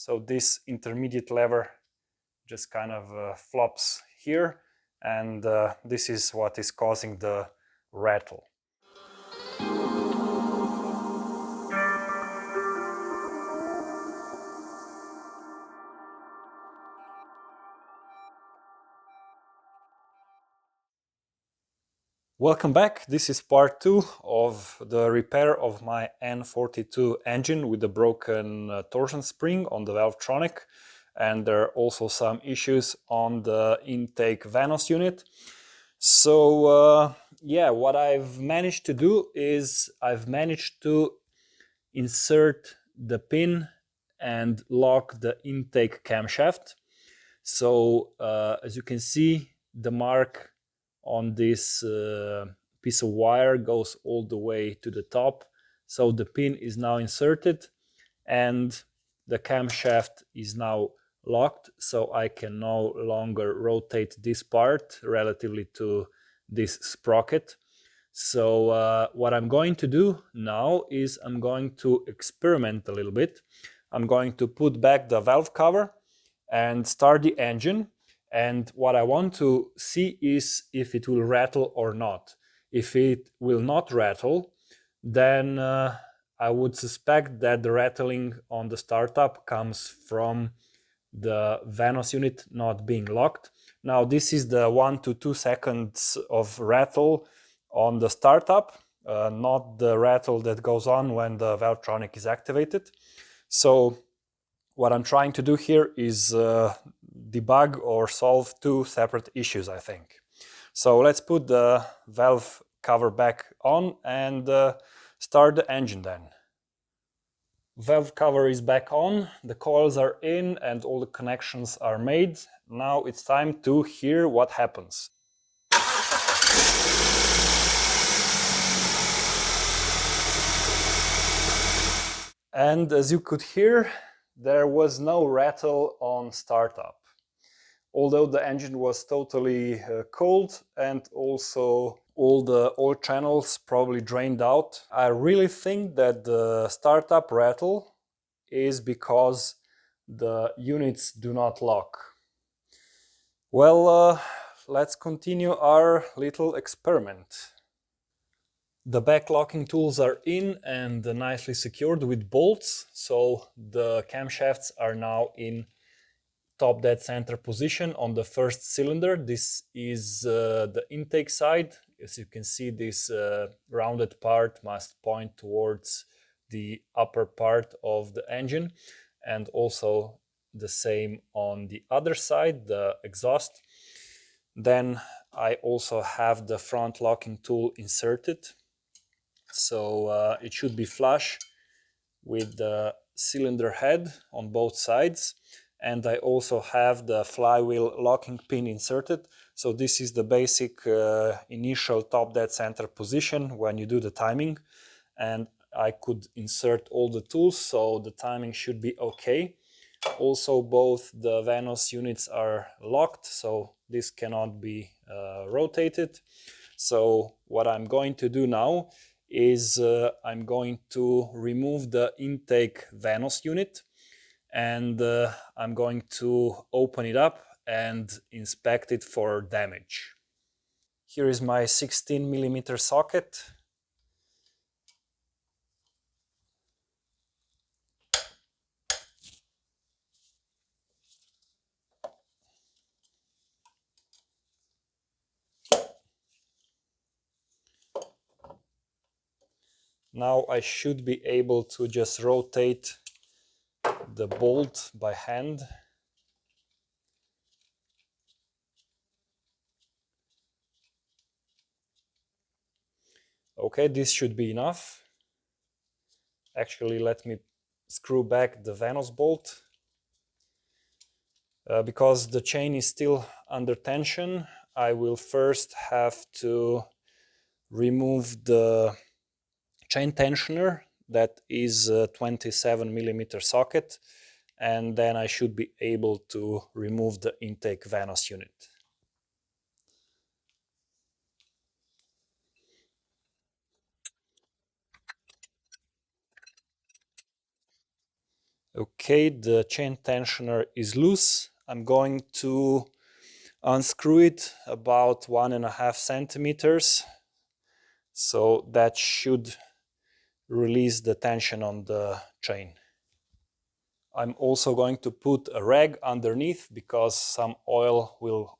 So this intermediate lever just kind of flops here, and this is what is causing the rattle. Welcome back. This is part 2 of the repair of my N42 engine with the broken torsion spring on the VALVETRONIC, and there are also some issues on the intake VANOS unit. So yeah, what I've managed to do is I've managed to insert the pin and lock the intake camshaft. So as you can see, the mark on this piece of wire goes all the way to the top. So the pin is now inserted and the camshaft is now locked, so I can no longer rotate this part relatively to this sprocket. So what I'm going to do now is I'm going to experiment a little bit. I'm going to put back the valve cover and start the engine. And what I want to see is if it will rattle or not. If it will not rattle, then I would suspect that the rattling on the startup comes from the VANOS unit not being locked. Now this is the 1 to 2 seconds of rattle on the startup, not the rattle that goes on when the VALVETRONIC is activated. So what I'm trying to do here is debug or solve 2 separate issues, I think. So let's put the valve cover back on and start the engine then. Valve cover is back on, the coils are in and all the connections are made. Now it's time to hear what happens. And as you could hear, there was no rattle on startup, although the engine was totally cold and also all the oil channels probably drained out. I really think that the startup rattle is because the units do not lock. Well, let's continue our little experiment. The back locking tools are in and nicely secured with bolts, so the camshafts are now in top dead center position on the first cylinder. This is the intake side. As you can see, this rounded part must point towards the upper part of the engine, and also the same on the other side, the exhaust. Then I also have the front locking tool inserted, so it should be flush with the cylinder head on both sides. And I also have the flywheel locking pin inserted. So this is the basic initial top dead center position when you do the timing. And I could insert all the tools, so the timing should be okay. Also, both the VANOS units are locked, so this cannot be rotated. So what I'm going to do now is I'm going to remove the intake VANOS unit, and I'm going to open it up and inspect it for damage. Here is my 16mm socket. Now I should be able to just rotate the bolt by hand. Okay, this should be enough. Actually, let me screw back the VANOS bolt. Because the chain is still under tension, I will first have to remove the chain tensioner. That is a 27mm socket, and then I should be able to remove the intake VANOS unit. Okay, the chain tensioner is loose. I'm going to unscrew it about 1.5 centimeters. So that should release the tension on the chain. I'm also going to put a rag underneath because some oil will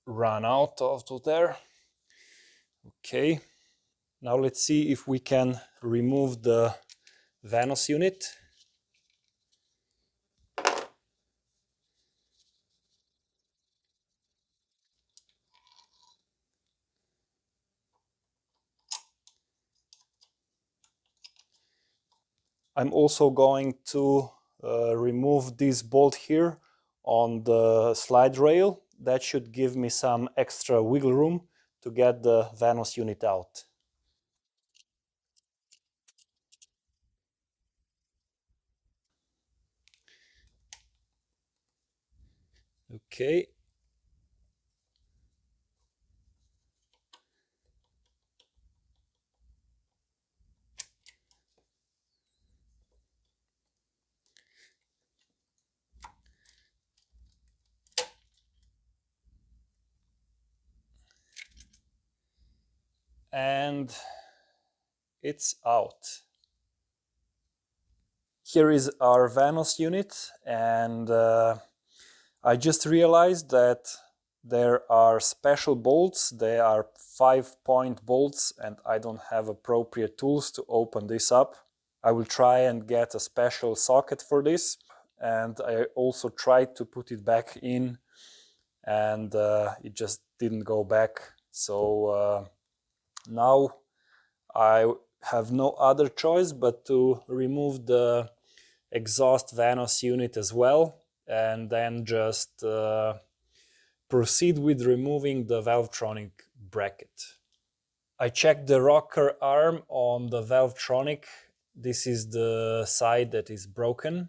run out of there. Okay, now let's see if we can remove the VANOS unit. I'm also going to remove this bolt here on the slide rail. That should give me some extra wiggle room to get the VANOS unit out. Okay. And it's out. Here is our VANOS unit, and I just realized that there are special bolts. They are 5-point bolts, and I don't have appropriate tools to open this up. I will try and get a special socket for this, and I also tried to put it back in, and it just didn't go back. So now I have no other choice but to remove the exhaust VANOS unit as well, and then just proceed with removing the VALVETRONIC bracket. I checked the rocker arm on the VALVETRONIC. This is the side that is broken,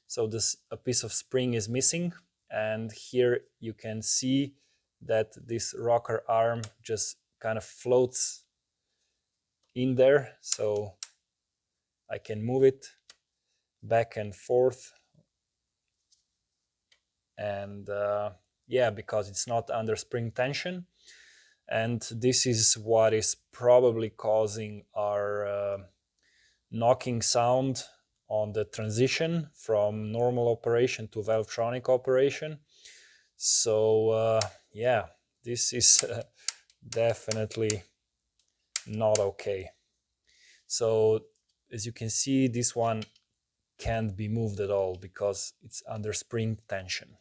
so a piece of spring is missing, and here you can see that this rocker arm just kind of floats in there, so I can move it back and forth, and yeah, because it's not under spring tension. And this is what is probably causing our knocking sound on the transition from normal operation to VALVETRONIC operation. So yeah, this is definitely not okay. So as you can see, this one can't be moved at all because it's under spring tension.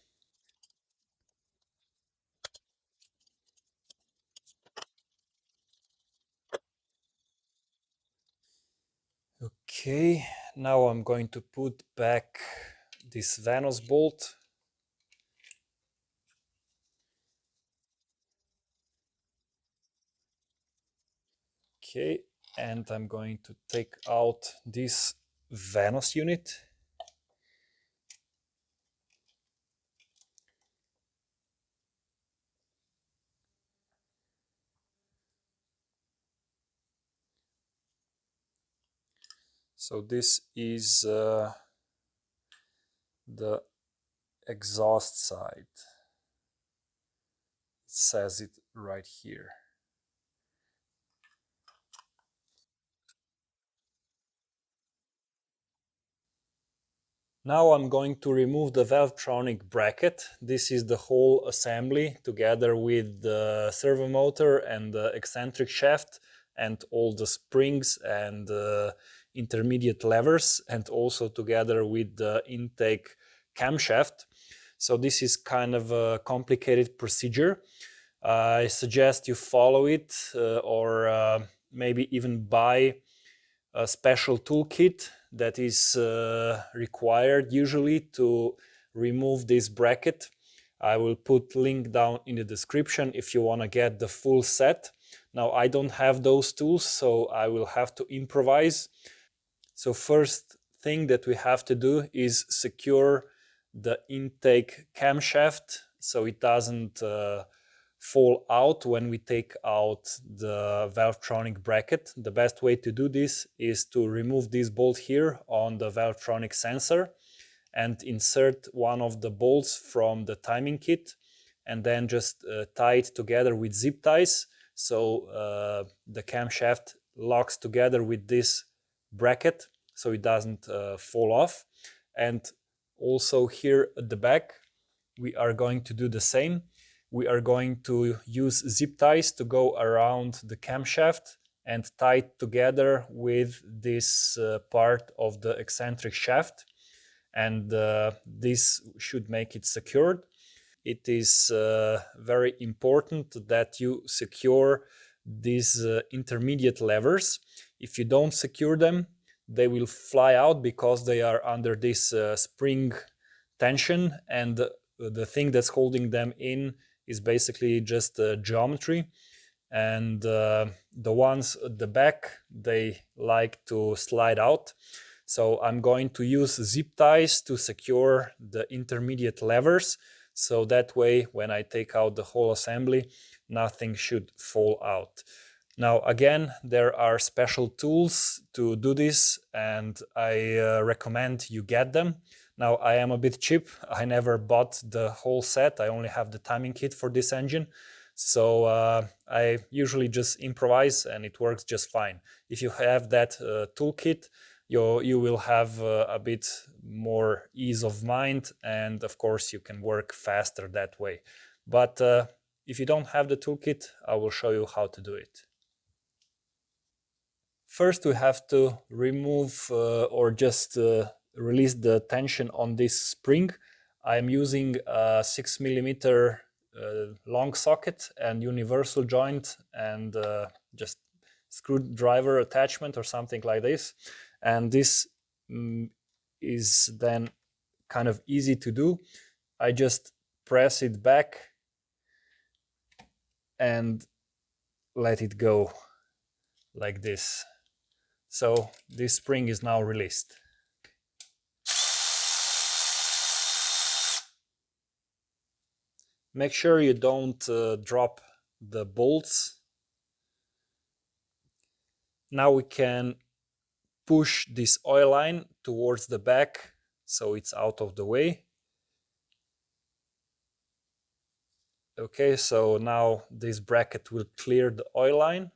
Okay, now I'm going to put back this VANOS bolt. Okay, and I'm going to take out this VANOS unit. So this is the exhaust side. It says it right here. Now I'm going to remove the VALVETRONIC bracket. This is the whole assembly together with the servo motor and the eccentric shaft and all the springs and intermediate levers, and also together with the intake camshaft. So this is kind of a complicated procedure. I suggest you follow it or maybe even buy a special toolkit that is required usually to remove this bracket. I will put link down in the description if you want to get the full set. Now I don't have those tools, so I will have to improvise. So first thing that we have to do is secure the intake camshaft so it doesn't fall out when we take out the Valvetronic bracket. The best way to do this is to remove this bolt here on the Valvetronic sensor and insert one of the bolts from the timing kit, and then just tie it together with zip ties, so the camshaft locks together with this bracket so it doesn't fall off. And also here at the back we are going to do the same. We are going to use zip ties to go around the camshaft and tie it together with this part of the eccentric shaft, and this should make it secured. It is very important that you secure these intermediate levers. If you don't secure them, they will fly out because they are under this spring tension, and the thing that's holding them in is basically just geometry. And the ones at the back, they like to slide out. So I'm going to use zip ties to secure the intermediate levers, so that way when I take out the whole assembly, nothing should fall out. Now again, there are special tools to do this, and I recommend you get them. Now I am a bit cheap, I never bought the whole set, I only have the timing kit for this engine. So I usually just improvise and it works just fine. If you have that toolkit, you will have a bit more ease of mind, and of course you can work faster that way. But if you don't have the toolkit, I will show you how to do it. First we have to remove or just release the tension on this spring. I'm using a 6mm long socket and universal joint and just screwdriver attachment or something like this. And this is then kind of easy to do. I just press it back and let it go like this. So this spring is now released. Make sure you don't drop the bolts. Now we can push this oil line towards the back so it's out of the way. Okay, so now this bracket will clear the oil line.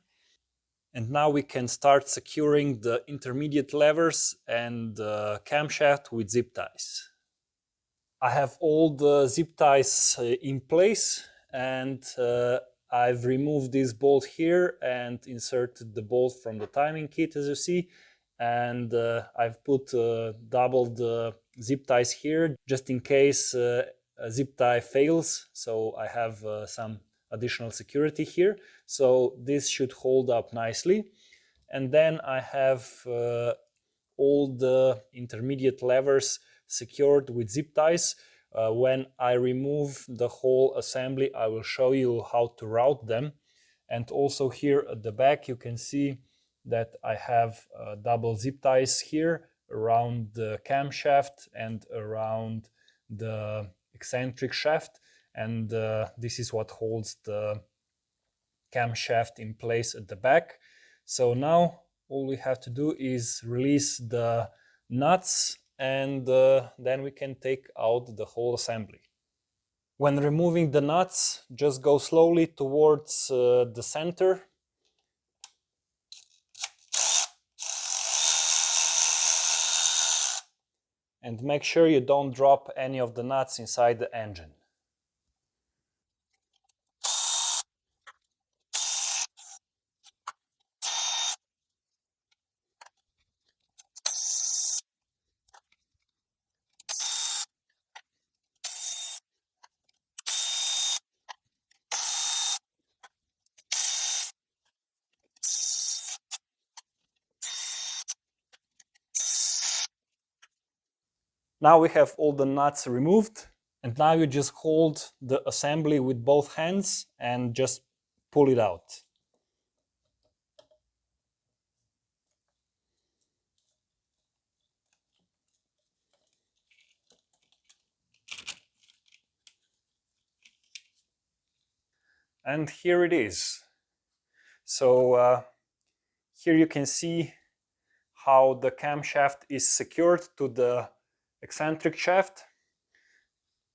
And now we can start securing the intermediate levers and the camshaft with zip ties. I have all the zip ties in place, and I've removed this bolt here and inserted the bolt from the timing kit, as you see. And I've put doubled zip ties here just in case a zip tie fails, so I have some additional security here. So this should hold up nicely. And then I have all the intermediate levers secured with zip ties. When I remove the whole assembly, I will show you how to route them. And also here at the back you can see that I have double zip ties here around the camshaft and around the eccentric shaft, and this is what holds the camshaft in place at the back. So now all we have to do is release the nuts, and then we can take out the whole assembly. When removing the nuts, just go slowly towards the center. And make sure you don't drop any of the nuts inside the engine. Now we have all the nuts removed, and now you just hold the assembly with both hands and just pull it out. And here it is. So here you can see how the camshaft is secured to the eccentric shaft,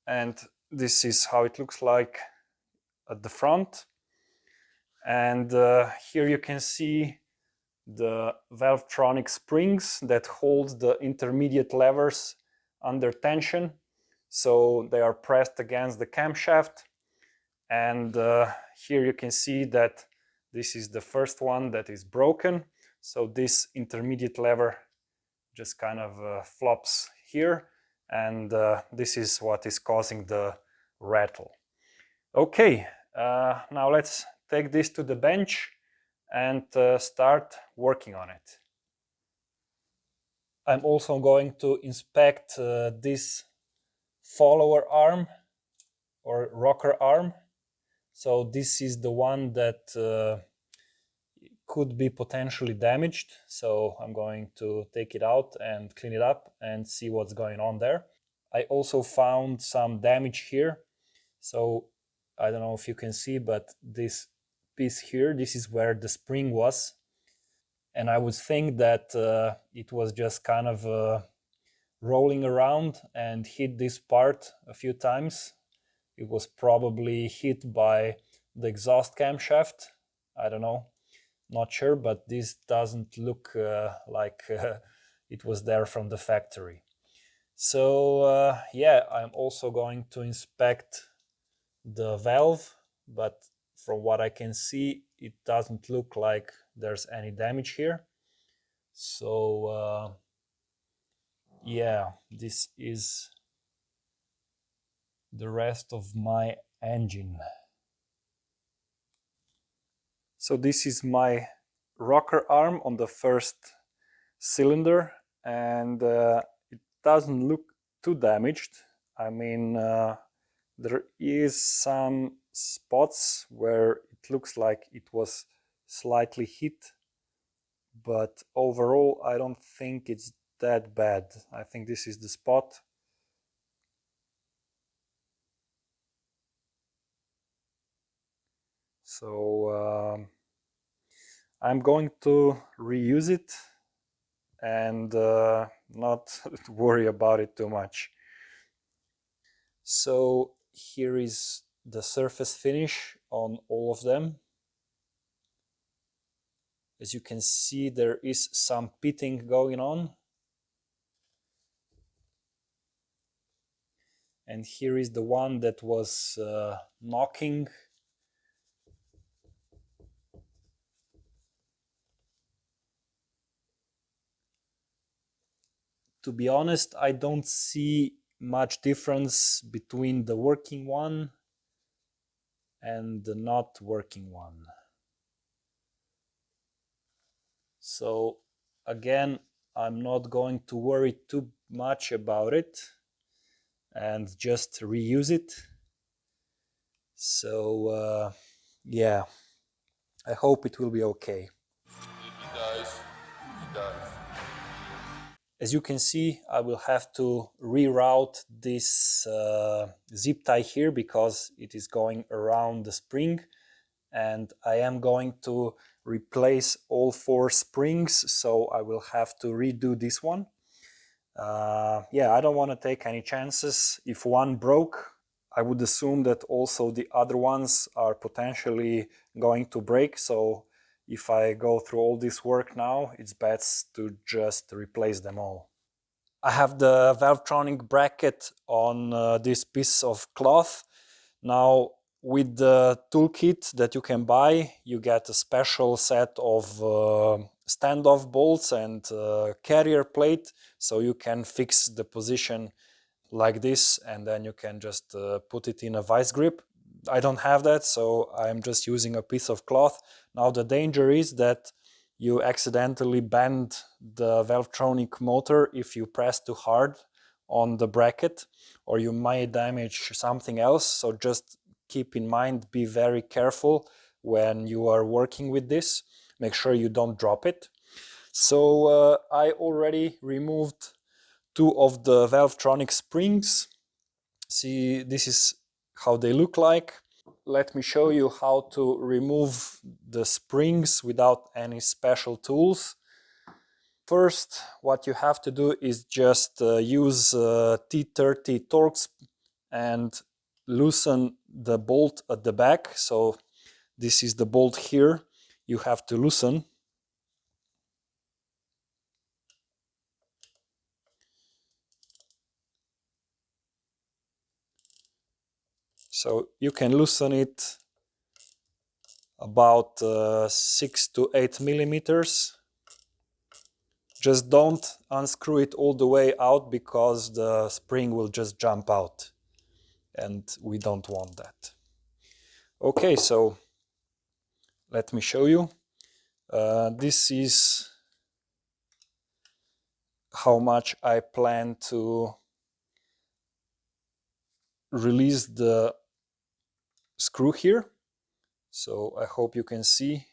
and this is how it looks like at the front. And here you can see the VALVETRONIC springs that hold the intermediate levers under tension, so they are pressed against the camshaft. And here you can see that this is the first one that is broken, so this intermediate lever just kind of flops here, and this is what is causing the rattle. Okay, now let's take this to the bench and start working on it. I'm also going to inspect this follower arm or rocker arm. So this is the one that could be potentially damaged. So I'm going to take it out and clean it up and see what's going on there. I also found some damage here. So I don't know if you can see, but this piece here, this is where the spring was. And I would think that it was just kind of rolling around and hit this part a few times. It was probably hit by the exhaust camshaft. I don't know, not sure, but this doesn't look like it was there from the factory. So yeah, I'm also going to inspect the valve, but from what I can see, it doesn't look like there's any damage here. So yeah, this is the rest of my engine. So this is my rocker arm on the first cylinder, and it doesn't look too damaged. I mean, there is some spots where it looks like it was slightly hit, but overall I don't think it's that bad. I think this is the spot. So I'm going to reuse it and not worry about it too much. So here is the surface finish on all of them. As you can see, there is some pitting going on. And here is the one that was knocking. To be honest, I don't see much difference between the working one and the not working one. So again, I'm not going to worry too much about it and just reuse it. So yeah, I hope it will be okay. If it dies, it dies. As you can see, I will have to reroute this zip tie here because it is going around the spring, and I am going to replace all 4 springs, so I will have to redo this one. Yeah, I don't want to take any chances. If one broke, I would assume that also the other ones are potentially going to break, so if I go through all this work now, it's best to just replace them all. I have the VALVETRONIC bracket on this piece of cloth. Now, with the toolkit that you can buy, you get a special set of standoff bolts and carrier plate, so you can fix the position like this, and then you can just put it in a vice grip. I don't have that, so I'm just using a piece of cloth. Now the danger is that you accidentally bend the VALVETRONIC motor if you press too hard on the bracket, or you might damage something else. So just keep in mind, be very careful when you are working with this. Make sure you don't drop it. So I already removed 2 of the VALVETRONIC springs. See, this is how they look like. let me show you how to remove the springs without any special tools. First, what you have to do is just use T30 Torx and loosen the bolt at the back. So this is the bolt here. You have to loosen. So you can loosen it about 6 to 8 millimeters. Just don't unscrew it all the way out because the spring will just jump out and we don't want that. Okay, so let me show you. This is how much I plan to release the screw here. So I hope you can see.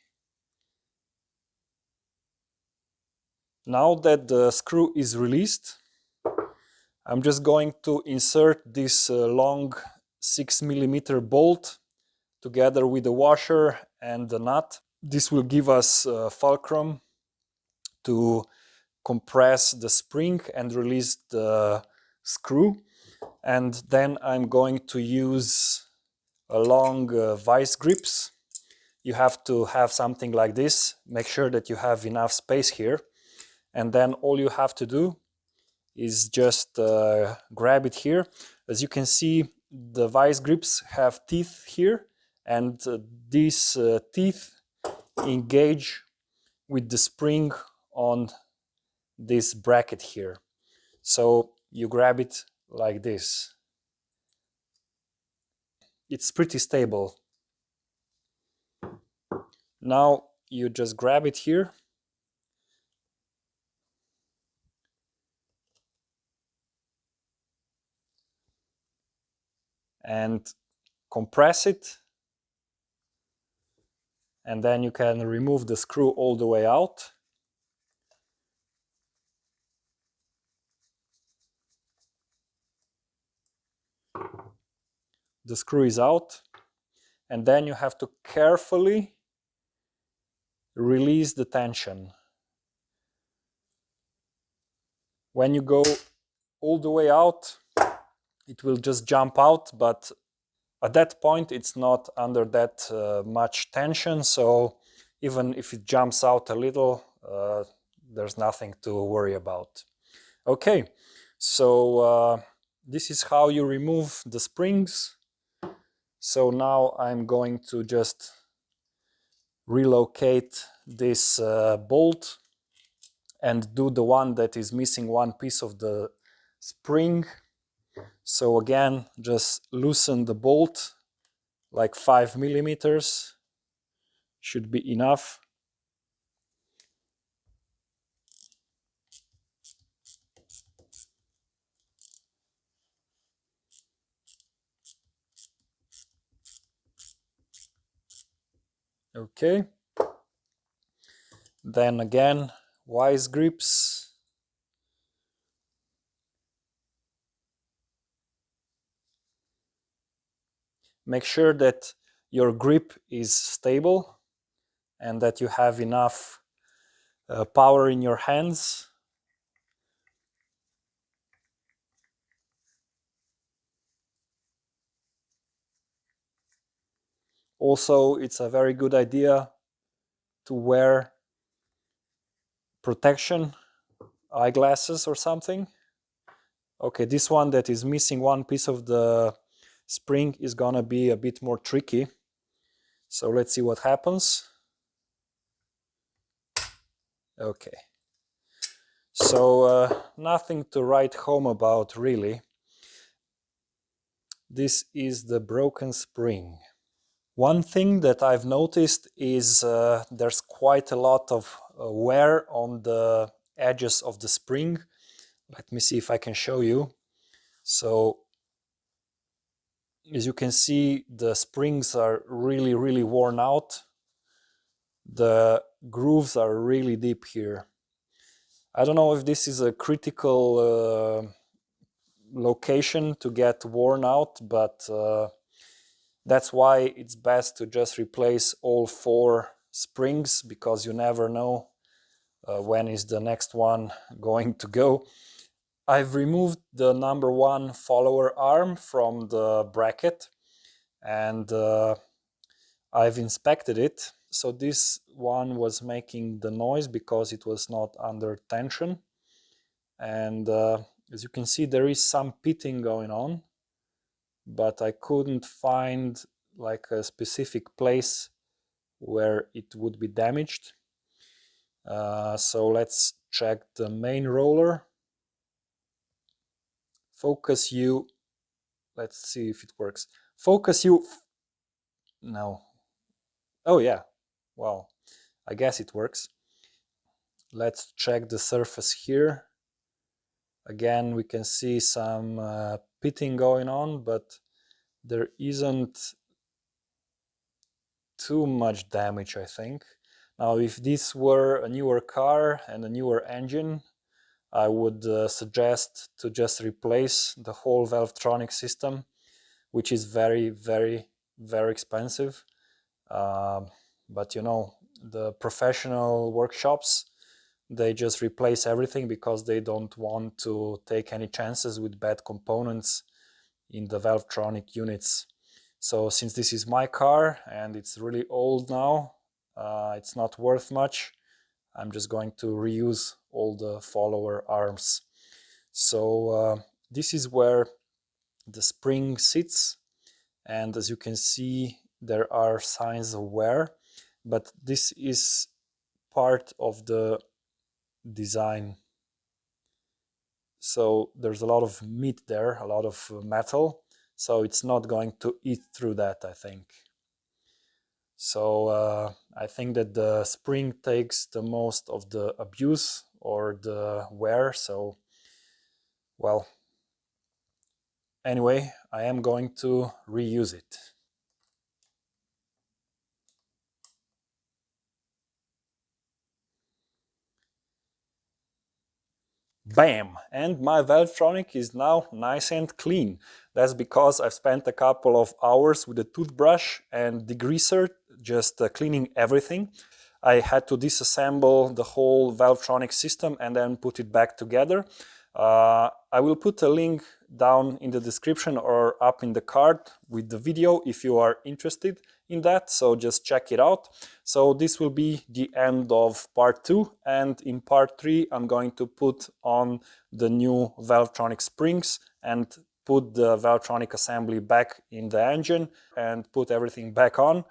Now that the screw is released, I'm just going to insert this long 6 millimeter bolt together with the washer and the nut. This will give us fulcrum to compress the spring and release the screw. And then I'm going to use a long vice grips. You have to have something like this. Make sure that you have enough space here. And then all you have to do is just grab it here. As you can see, the vice grips have teeth here, and these teeth engage with the spring on this bracket here. So you grab it like this. It's pretty stable. Now you just grab it here and compress it, and then you can remove the screw all the way out. The screw is out, and then you have to carefully release the tension. When you go all the way out, it will just jump out, but at that point it's not under that much tension, so even if it jumps out a little, there's nothing to worry about. Okay, so this is how you remove the springs. So now I'm going to just relocate this bolt and do the one that is missing one piece of the spring. So again, just loosen the bolt like 5 millimeters, should be enough. Okay. Then again, vice grips. Make sure that your grip is stable and that you have enough power in your hands. Also, it's a very good idea to wear protection eyeglasses or something. Okay, this one that is missing one piece of the spring is gonna be a bit more tricky. So let's see what happens. Okay. So nothing to write home about really. This is the broken spring. One thing that I've noticed is there's quite a lot of wear on the edges of the spring. Let me see if I can show you. So as you can see, the springs are really worn out. The grooves are really deep here. I don't know if this is a critical location to get worn out, but That's why it's best to just replace all 4 springs, because you never know when is the next one going to go. I've removed the number 1 follower arm from the bracket, and I've inspected it. So this one was making the noise because it was not under tension. And as you can see, there is some pitting going on, but I couldn't find like a specific place where it would be damaged. So let's check the main roller. Focus U. Let's see if it works. Focus U. No. Oh yeah. Well, I guess it works. Let's check the surface here. Again, we can see some pitting going on, but there isn't too much damage, I think. Now, if this were a newer car and a newer engine, I would suggest to just replace the whole Valvetronic system, which is very, very, very expensive. But you know, the professional workshops, they just replace everything because they don't want to take any chances with bad components in the Valvetronic units. So since this is my car and it's really old now, it's not worth much. I'm just going to reuse all the follower arms. So this is where the spring sits, and as you can see, there are signs of wear, but this is part of the design. So there's a lot of meat there, a lot of metal, so it's not going to eat through that, I think. So I think that the spring takes the most of the abuse or the wear. So, well, anyway, I am going to reuse it. Bam! And my Valvetronic is now nice and clean. That's because I've spent a couple of hours with a toothbrush and degreaser just cleaning everything. I had to disassemble the whole Valvetronic system and then put it back together. I will put a link down in the description or up in the card with the video if you are interested in that, so just check it out. So this will be the end of part 2, and in part 3 I'm going to put on the new Valvetronic springs and put the Valvetronic assembly back in the engine and put everything back on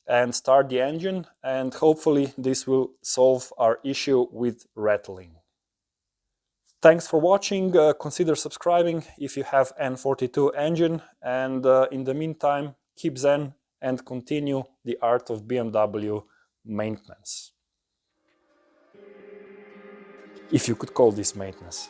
and start the engine, and hopefully this will solve our issue with rattling. Thanks for watching. Consider subscribing if you have N42 engine, and in the meantime, keep zen and continue the art of BMW maintenance. If you could call this maintenance.